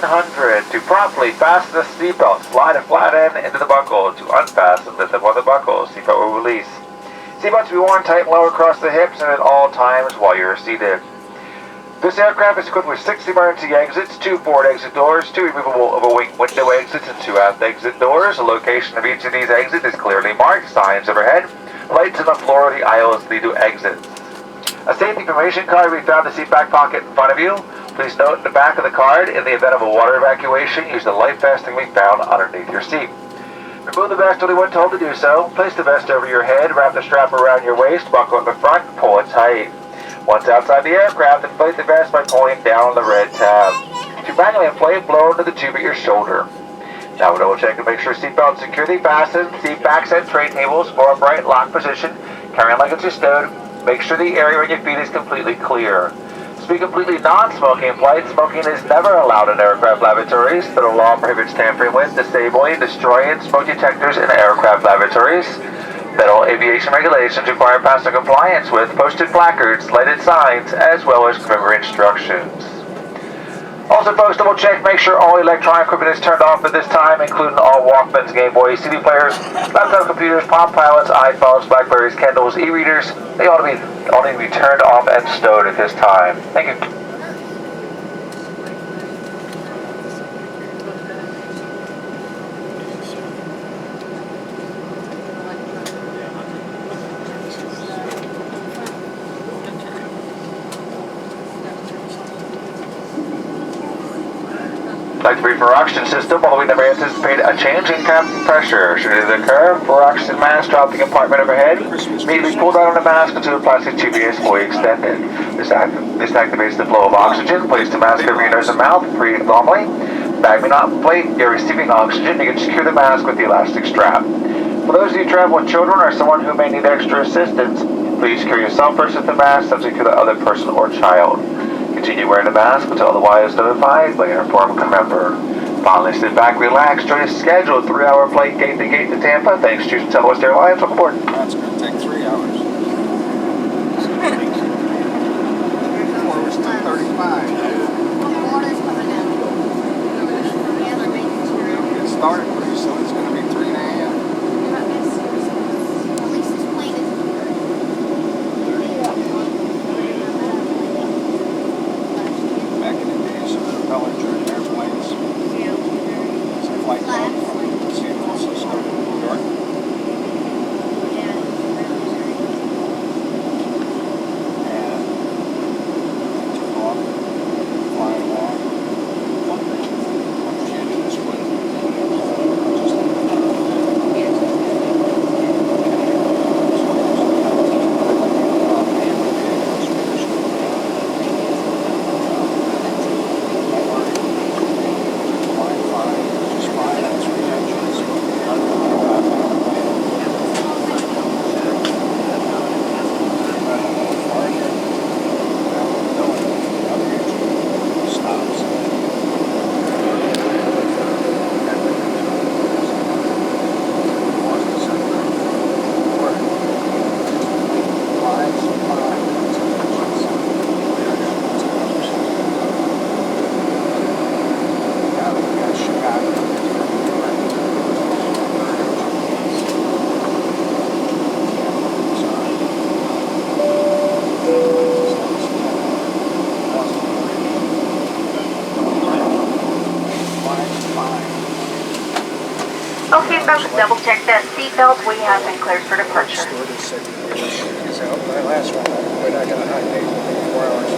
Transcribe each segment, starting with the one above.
100 to properly fasten the seatbelt. Slide a flat end into the buckle. To unfasten, lift up on the buckle. Seatbelt will release. Seatbelt to be worn tight and low across the hips and at all times while you're seated. This aircraft is equipped with 6 emergency exits, 2 forward exit doors, 2 removable overwing window exits, and 2 aft exit doors. The location of each of these exits is clearly marked. Signs overhead. Lights on the floor of the aisles lead to exits. A safety information card will be found in the seat back pocket in front of you. Please note in the back of the card, in the event of a water evacuation, use the life vest that can be found underneath your seat. Remove the vest only when told to do so. Place the vest over your head, wrap the strap around your waist, buckle in the front, and pull it tight. Once outside the aircraft, inflate the vest by pulling down on the red tab. To manually inflate, blow into the tube at your shoulder. Now we'll double check and make sure seatbelts securely fastened, seat backs and tray tables for upright lock position, carry-on luggage is stowed. Make sure the area on your feet is completely clear. To be completely non-smoking flight, smoking is never allowed in aircraft lavatories. Federal law prohibits tampering with, disabling, destroying smoke detectors in aircraft lavatories. Federal aviation regulations require passenger compliance with posted placards, lighted signs, as well as crew instructions. Also, folks, double check, make sure all electronic equipment is turned off at this time, including all Walkmans, Game Boys, CD players, laptop computers, Palm Pilots, iPhones, Blackberries, Kindles, e-readers. They all need to be turned off and stowed at this time. Thank you. Like to brief for oxygen system, although we never anticipate a change in cabin pressure. Should it occur, for oxygen mask, drop the compartment overhead. Immediately pull down on the mask until the plastic tubing is fully extended. This activates the flow of oxygen. Place the mask over your nose and mouth. Breathe normally. Bag may not inflate. You're receiving oxygen. You can secure the mask with the elastic strap. For those of you who travel with children or someone who may need extra assistance, please secure yourself first with the mask, subject to the other person or child. Continue wearing the mask until otherwise notified by your informed member. Finally, sit back, relax, join a scheduled 3-hour flight gate to gate to Tampa. Thanks to Southwest Airlines. Welcome aboard. That's going to take 3 hours. Before it was 2:35. It started pretty soon. It's going to be 3 a.m. Back in the days of propeller-driven airplanes. It's a flight dog. See it also started in New York. And took off, flying along. Once the engine is split, Okay, folks, double check that seatbelt. We have been cleared for departure. My last one, but I got a hot date within 4 hours.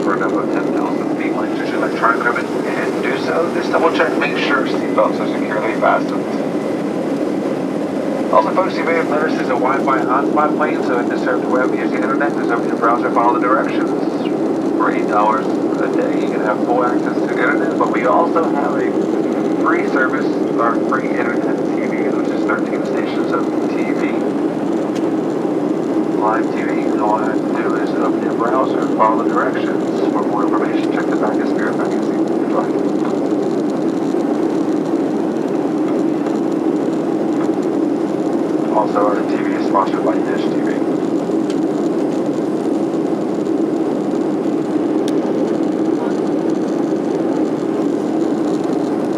for a number of 10,000 feet when you choose electronic equipment and do so. Just double check to make sure seatbelts are securely fastened. Also, folks, you may have noticed there's a Wi-Fi hotspot plane, so if you surf the web, use the internet, just open your browser, follow the directions. For $8 a day, you can have full access to the internet, but we also have a free service, our free internet TV, which is 13 stations of TV. Live TV, all I have to do is open your browser and follow the directions. For more information, check the back of Spirit Magazine. Good luck. Also, our TV is sponsored by Dish TV.